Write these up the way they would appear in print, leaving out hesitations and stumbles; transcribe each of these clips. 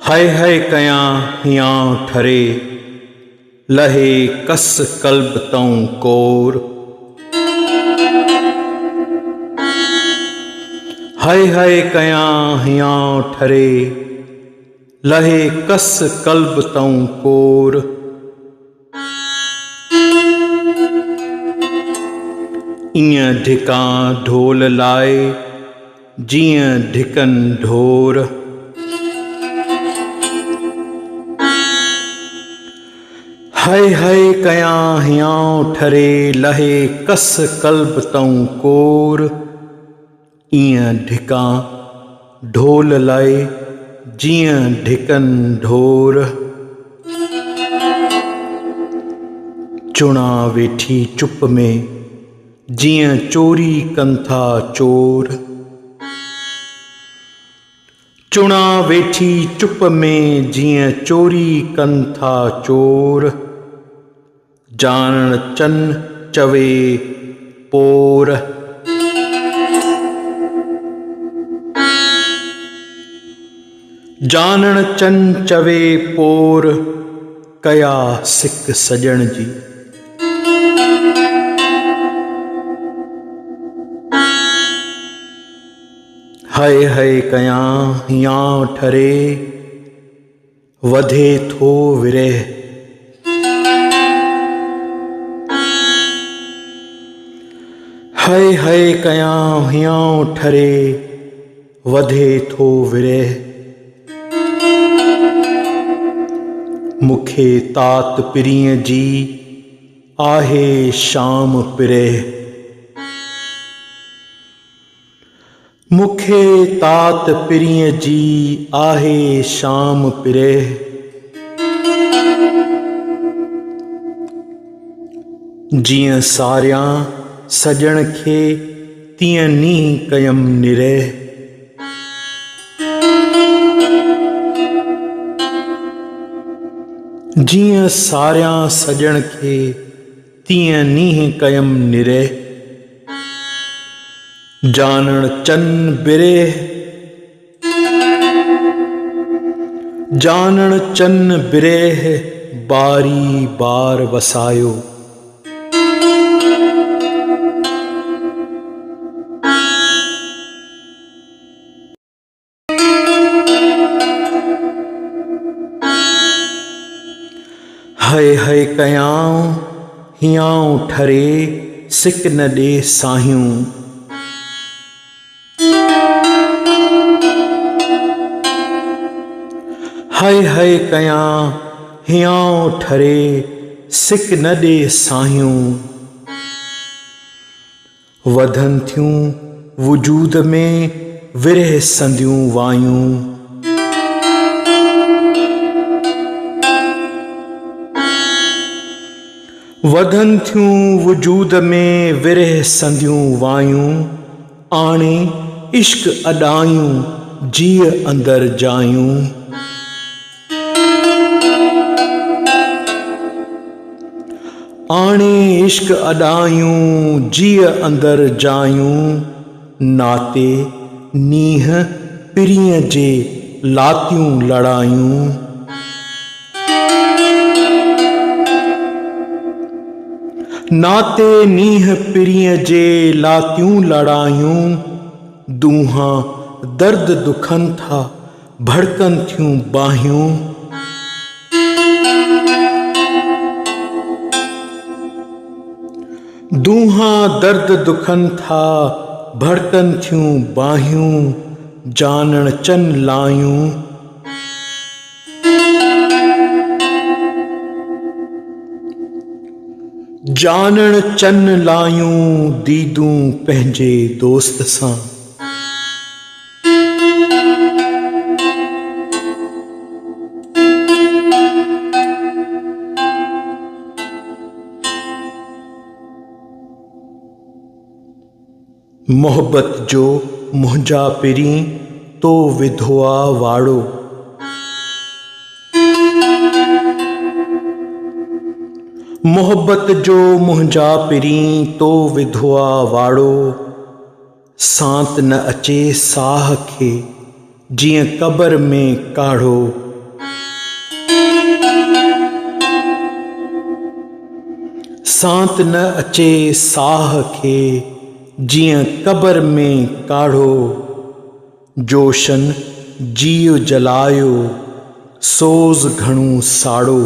हाय हाय कयां हियां ठरे, लहे कस कल्ब तौं कोर। हाय हाय कयां हियां ठरे, लहे कस कल्ब तौं कोर। इं ढिकां ढोल लाए, जिं ढिकन ढोर। हाय हाय कयां हियां ठरे, लहे कस कल्ब तौं कोर। इं ढिकां ढोल लाए, जिं ढिकन ढोर। चुणा वेठी चुप में, जिं चोरी कन था चोर। चुणा वेठी चुप में, जिं चोरी कन था चोर। जानण चन चवे पोर। जानण चन चवे पोर, कया सिक सजण जी। हाय हाय कयां हियां ठरे, वधे थो विरह। हाय हाय कयां हियां ठरे, वधे थो विरह। मुखे तात पिरीअ जी, आहे शाम पिरह। मुखे तात पिरीअ जी, आहे शाम पिरह। जिं सारियां सजण खे, तीअं नींहं कयम निरह। जिं सारियां सजण खे, तीअं नींहं कयम निरह। जानण चन बिरह, जानण चन बिरह, बारी बार वसायो। हाय हाय कयां हियां ठरे, सिक न ॾे साहियूं। हाय हाय कयां हियां ठरे, सिक न ॾे साहियूं। वधन थियूं वजूद में, विरह संदियूं वायूं। वधन थियूं वजूद में, विरह संदियूं वायूं। आणे इश्क अॾायूं, जीअ अंदर जायूं। आणे इश्क अॾायूं, जीअ अंदर जायूं। नाते नींहं पिरीअ जे, लातियूं लड़ायूं। नाते नींहं पिरीअ जे, लातियूं लड़ायूं। दूहां दर्द दुखन था, भड़कन थियूं बाहियूं। दूहां दर्द दुखन था, भड़कन थियूं बाहियूं। जानण चन लायूं। जानण चन लायूं, दीदूं पंहिंजे दोस्त सां। मोहब्बत जो मुंहिंजा पिरीं, तो विधो आ वाड़ो। मोहब्बत जो मुंहिंजा पिरी तो विधवा वाड़ो, सांत न अचे साह खे जीअं क़बर में काढ़ो। सांत न अचे साह खे जीअं क़बर में काढ़ो। जोशन जीव जलायो सोज़ घणो साड़ो।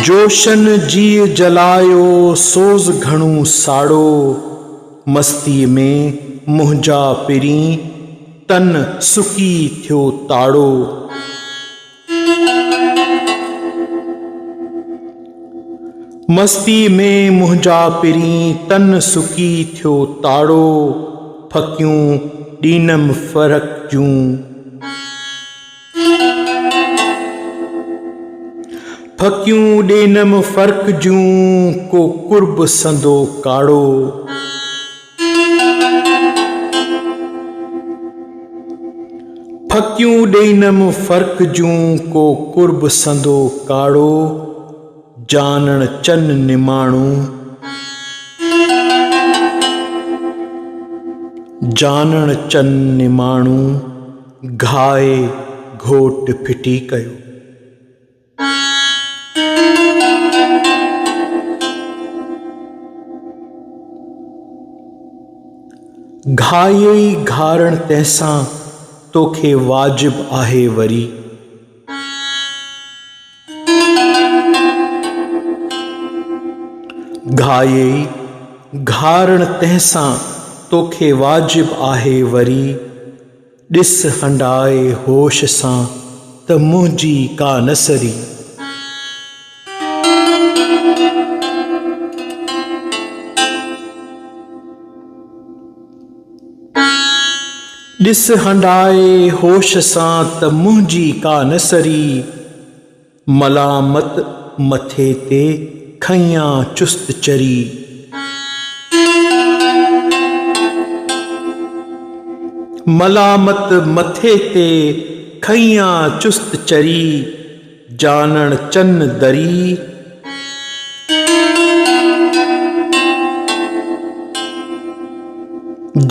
जोशन जीव जलायो सोज़ घणो साड़ो। मस्ती में मुंहिंजा पिरी तन सुकी थियो ताड़ो। मस्ती में मुंहिंजा पिरी तन सुकी थियो ताड़ो। फकियूं ॾीनम फ़र्क़ जूं फकियूं ॾेनम फ़र्क़ जूं को कुर्ब संदो काड़ो। फकियूं ॾेनम फ़र्क़ जूं को कुर्ब संदो काड़ो। जानण चन निमाणू जानण चन निमाणू घाए घोट फिटी कयो। घाई घारण तंहिंसां तोखे वाजिब आहे वरी। घाई घारण तंहिंसां तोखे वाजिब आहे वरी। ॾिस हंडाए होश सां त मुंहिंजी का नसरी। ॾिस हंडाए होश सां त मुंहिंजी का नसरी। मलामत मथे ते खइयां चुस्त चरी। मलामत मथे ते खइयां चुस्त चरी। जानण चन दरी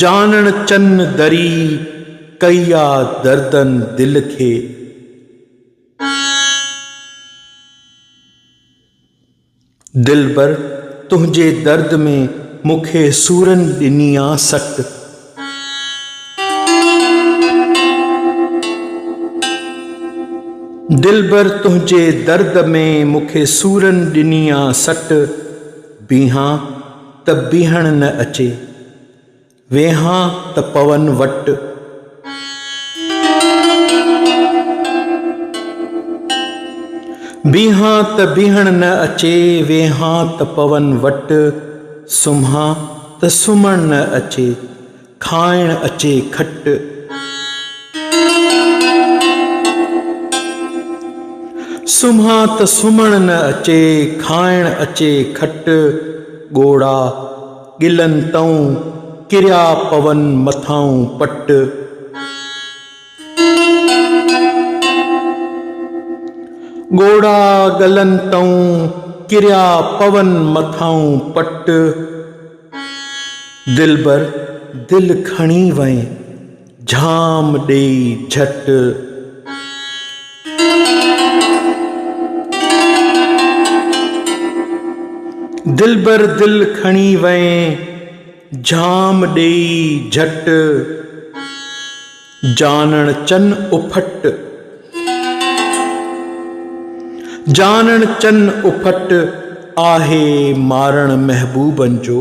जानण चन दरी कया दर्दन दिल खे। दिलबर तुंहिंजे दर्द में मूंखे सूरन ॾिनी आ सट। दिलबर तुंहिंजे दर्द में मूंखे सूरन ॾिनी आ सट। बीहां त बीहण न अचे वेहां त पवन वट। बीहां त बीहण न अचे वेहां त पवन वट। सुम्हां त सुम्हण न अचे खाइण अचे खट। सुम्हां त सुम्हण न अचे खाइण अचे खट। ॻोड़ा गिलन तऊं किरिया पवन मथाऊं पट। ॻोड़ा गलन तऊं किरिया पवन मथाऊं पट। दिलबर दिल खणी वएं झाम ॾेई झट। दिलबर दिल खणी वएं झाम ॾेई झट। जानण चन उफट जानण चन उफट आहे मारण महबूबन जो।